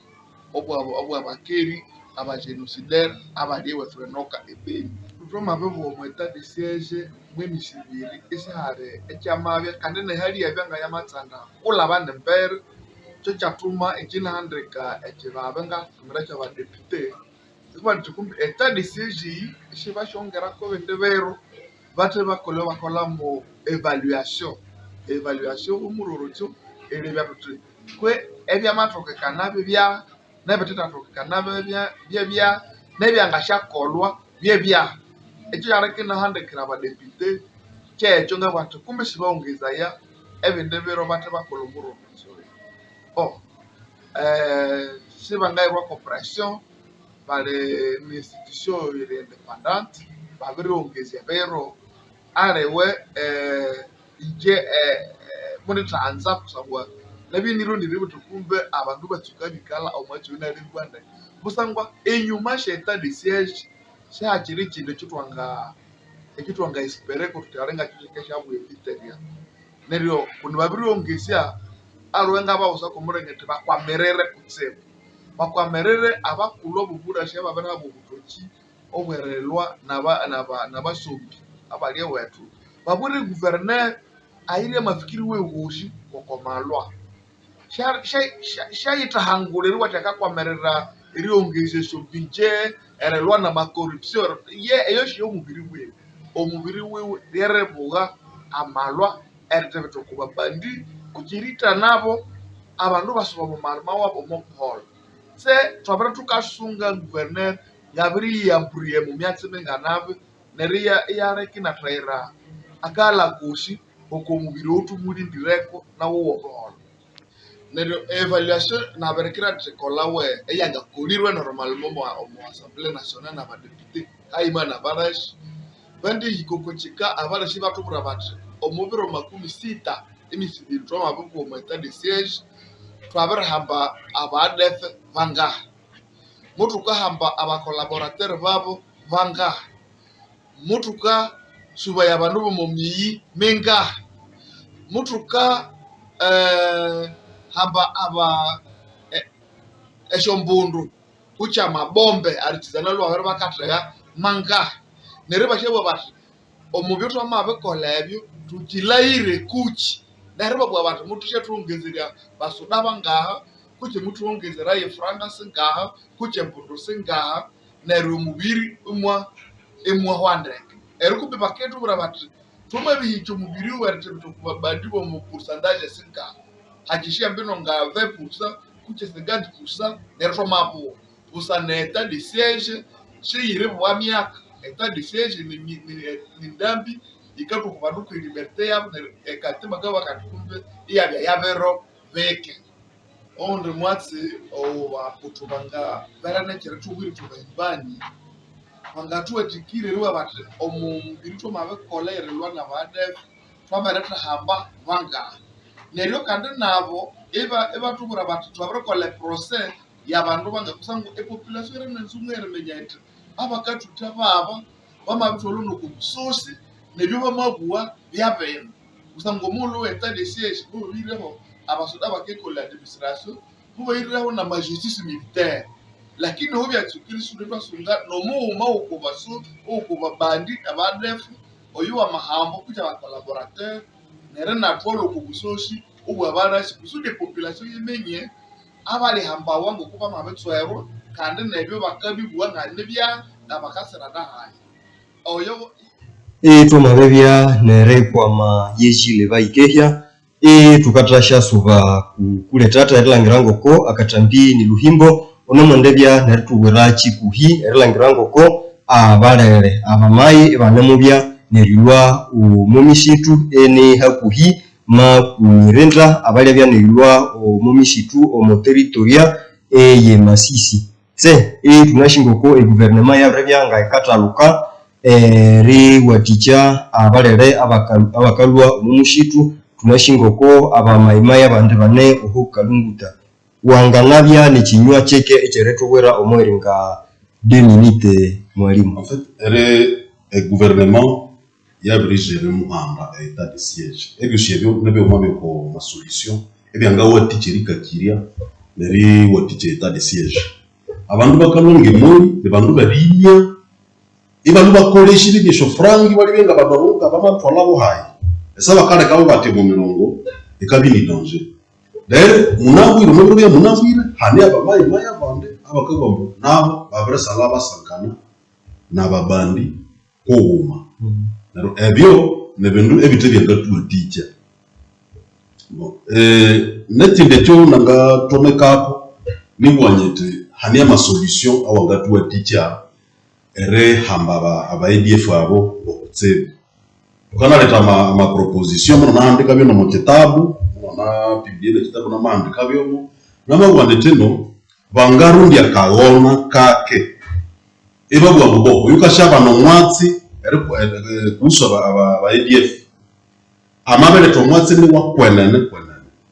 S5: obwabakeri abagenocidere abaliwe twenoka ebeni twamabevuwa mu tadi siege mwemisibiri esihare ekyamabya kandi nehali yabyanga yamatsanda kulabane mbere cyo cyatuma ekinahandika ekibabenga tumira cy'abadepite kubantu kumbi tadi siege shibashongera ko bende bero bate bakola mu evaluation umurorotso elebya tuti kwe ebyamatokekana bibya nebetetatokekana bibya nebyangashakolwa bibya ekyo yarekinahandikira abadepite kyekyo ngabantu kumbe sibaongezaya ebinde bero bate bakola umurorotso sibangayirwa corporation bale institution independente babiriongezya bero arewe ije munitranza kusangwa nabiniro ndiri butukumbe abantu batsukabikala omwacho nari Rwanda busangwa enyuma sheta de siege shakiri kinde kitwanga espere ko tutarenga kikesha bwefiteria neryo kundi babiriongezya arwenga babusa kumurengete bakwamerere kutseba bakwamerere abakulo bubura sheba bana bubutoki obwerelwa nabasombi abaliye wetu baburi gouverneur aire mafikiri wewoshi kokomalwa shayitahangulirwa takakwamerera iriongezesho bije erelwa na makorruption ye eyoshi omubiri wewe yerebuga amalwa eritebeto kuba bandi kukirita nabo abantu basoba mu marma wabo mokol se twabara tukasunga gouverneur yabiri yampurie mu myatsi menganabe neriya yarekina traira akala kushi oko mubiri otumuri ndireko na wo bol nero evaluation na berekira tikola we eyanga kolirwe normalement mo assemblée nationale na badepute aima na barash bandi yikokochika abarashi batubura bati omubiro 60 emisibiri twamabuko mu état de siège twabara hamba abadef vanga mutuka hamba abakolaborateur babo vanga mutuka suba yabantu bo mumiyi menga mutuka hamba aba eshombundu kucha mabombe artisanal wa bakataya manga nereba shebo bati omubyo amabekolebyo tukilaire kuchi nereba bwa bantu mutushe tungezera basuda bangaha kuche mutu ongezera ye franga singaha kuche mpundu singaha nero mubiri emwa hwandrek erikubi paketu bura bati tumabihicho mubiri werete bitukuba bandibo mu pourcentage singaha hakishia mbino nga 20% kuche 50% nero mabu pusa na état de siège shire bwa miaka état de siège ni ndambi ikatu kubaduka liberté ya ekatima gawa katukumbe iyabya yabero veke onde mwatsi owa kutubanga barana kire tubiri tubayimbani wangatuwe tikire ruwa bati omubiri to mabekolere lwa na bade twabarata hamba wanga neryo kandi nabo eba tubura bati twabrekole procès yabantu banga kusangu population ere nzumere menyete abakatuta baba bamabitolo nokubusosi nebyo bamabuwa byabena kusangu omuntu état de siège bubireho abasoda bakekola administration bubireho na justice militaire lakini ho byatsukiri sude basunga no muuma okubaso okubabandi abadefu oyuwa mahambo kuja ba collaborateur nere na tolo kubusosi ubwabana kusude population yemenye abali hamba wangu kuba mabetswero kandi nebyo bakabibuwa ngane bya nabakasera dahaye oyo
S1: twamabebya nere kwama yejile baikehya tukatasha suba kuletata erilangirangoko akatambi ni luhimbo onomondebya nere tuwera chikuhi erilangirangoko abalere abamayi banemubya nerilwa omumishitu ene hakuhi makunirenda abalebya nerilwa omumishitu omoteritoria ye Masisi se tunashingoko guvernema yabrebya nga ikataluka ri waticha abalere abakalwa omumushitu tunashingoko abamayimayi abandi bane oho kalunguta wanganabya nekinywa cheke echeretowera omweringa 2 minutes mwalimu.
S2: En fait, le gouvernement y a géré muhamba état de siège. Et que si vous n'avez pas ma solution, et bien gawa tichirika kiria, neri watiche état de siège. Abantu bakalonge muri, de bandu barinya, et bandu bakoleshi de chofrangi bali benga babaruka bama twala bo hai. Esa bakale kawo bate mu mirongo, e kabini danger. D'ailleurs, munabwire n'obwe munabwire, hani abamayi maya bande abakagombo nabo babere salaba sankana n'ababandi kuwuma. Ebyo nebindu ebitebya gatu teacher. Netinde cyo nanga tomekako nibwanyete hani ama solution awagatu teacher ere hamba aba EDF abo botsebe. Tukana leta ama proposition mona naandika byo mu kitabu, mona pibile kitabu na maandika byo namagwandete no bangarundi akaona kake eba bwabo yukashaba no mwatsi kuhusu aba ADF amabere to mwatsi ni wakwenene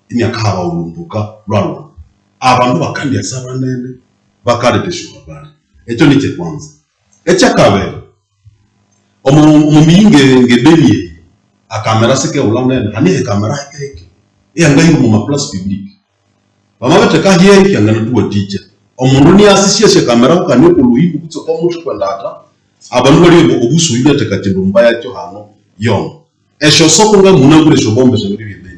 S2: ini akaba urumbuka lwalo abantu bakandi asaba nene bakalete shubabari echo niche kwanza echa kabere omuminge ngebeli akamera sike ulanene hani kamera yake yangayi mu place publique bamabete kahiye kyangana tuwa teacher omundu ni asisiyeshe kamera ukane kuluhibu kutso kwa mutu kwendata abantu bali obusu yile tekatimbo mbaya cyo hano yon esho soko nga munagure sho bombe so bibindi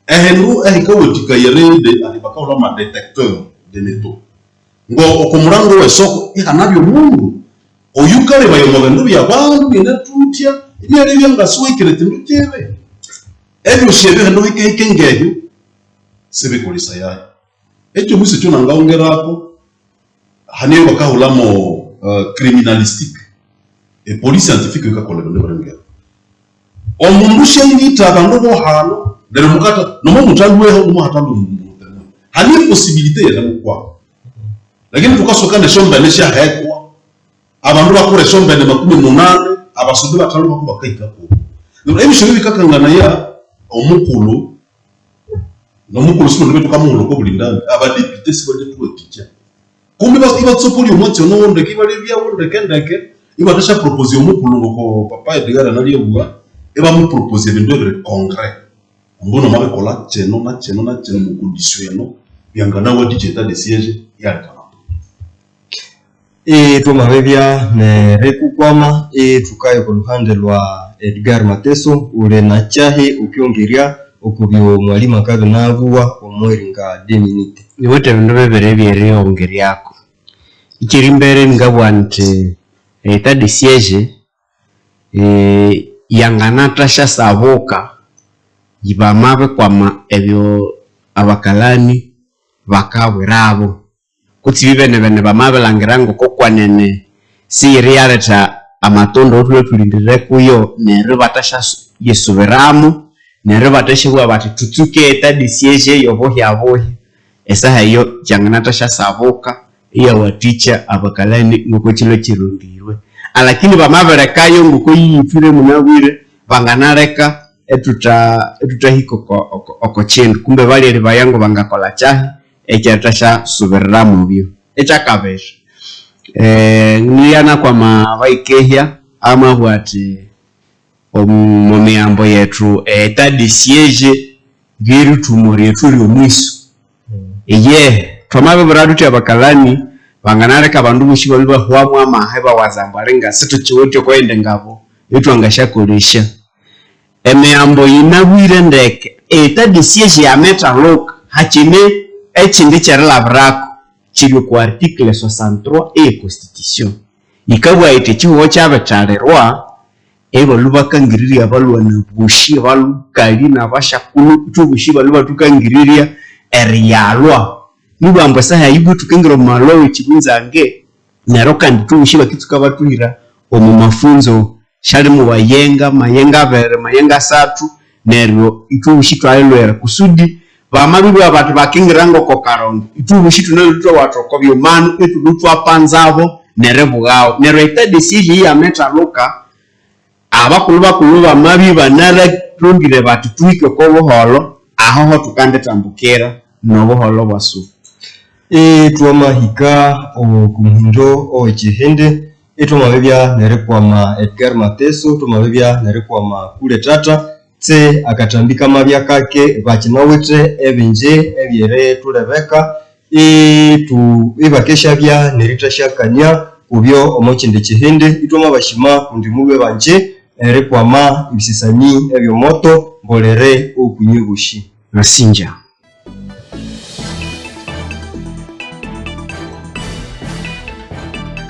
S2: ehenu ehikawotika yerede alibaka ula ma detecteur de neto ngo okumurango we soko ihanabyo mundu oyukale bayo mabendo bya bantu binatutia ibere byanga swekere tindu tebe ebyo shebe hano ikekengeyo sebe kolisa yayo echo musi cyo nangaongerako hani bakahulamo criminalistique et police scientifique ukakolera ndebangera omundu shengita abandu bo hano ndero mukata nomo mutalweho no hatalu mundu hani possibilité ya mukwa lakini tukasoka ne shomba lesha hekwa abandu bakore shomba ne 18 abasobe batalu bakubakaika ko ndero ebisho bikakangana ya omukulu nomukulu sino nbeto kama muloko bulindani abadepite sibaje tuwe teacher kumbe ibatsopoli umwatsi ono ndeke bali bya ndeke ibatasha propose omukulu ngoko papa Edgar naliyebuwa eba mu propose bintu de congrès mbono mabe kola cheno na mu condition no byangana wadi état de siège ya kana
S1: twamabebya ne rekukwama tukaye ku ruhande lwa Edgar Mateso ule na chahe ukiongeria okubyo mwalimu akabe navuwa omweringa 2 minutes
S3: niwote bintu bebere byeriyongeri yako ikiri mbere ngabwante état de siège yanganatasha saboka yibamabe kwama ebyo abakalani bakabwerabo kuti bibene bamabe langirango kokwanene si realita amatondo otulindire kuyo nere batasha yesuberamo nere batasha bwa bati tutsuke état de siège yobohyabohe esa hayo yanganatasha saboka iya waticha abakalani ngoko kilo kirundirwe alakini bamaberekayo ngoko yifire munabwire banganareka etuta hiko okochendu kumbe bali eri bayango bangakola chahi ekyatasha suberera mubyo echakabesha niyana kwa mabaikehya ama bwati omumiambo yetu état de siège biru tumuri turi omwiso twamabe buraduti abakalani banganareka abandu bushiba biba hwamwa amaheba wazambarenga situ chiwote kwende ngabo yetwangashakolisha emiambo yinabwire ndeke état de siège ya metaloka hachime echindi charalabrako chiri ku article 63 e constitution ikabwa ite chiwo chabe charerwa ebo lubakangiriria balwana bushi balukali na bashakulu tubushi baluba tukangiriria eriyalwa nibambo saha yibu tukengero malo chibunzange nero kandi tubushi bakituka batuhira omu mafunzo shali mu bayenga mayenga bere mayenga satu nero itubushi twalelwera kusudi bamabibu abantu bakingirango kokarongo itubushi tunalutwa watoko byomanu etulutwa panzabo nerebugawo nero etadisili ya metaluka abakulu bamabi banara rungire batutwike ko buholo aho tukande tambukera no buholo bwasu
S1: twamahika okumuhindo okihende etomabebya nerekwama Edgar Mateso tomabebya nerekwama kule tata tse akatambika mabya kake bakinawite ebinje ebyere tulebeka ibakesha bya neritashakanya kubyo omukinde kihende itoma bashima kundi mube banje erekwama ibisisani ebyo moto mbolere okunyibushi
S3: nasinja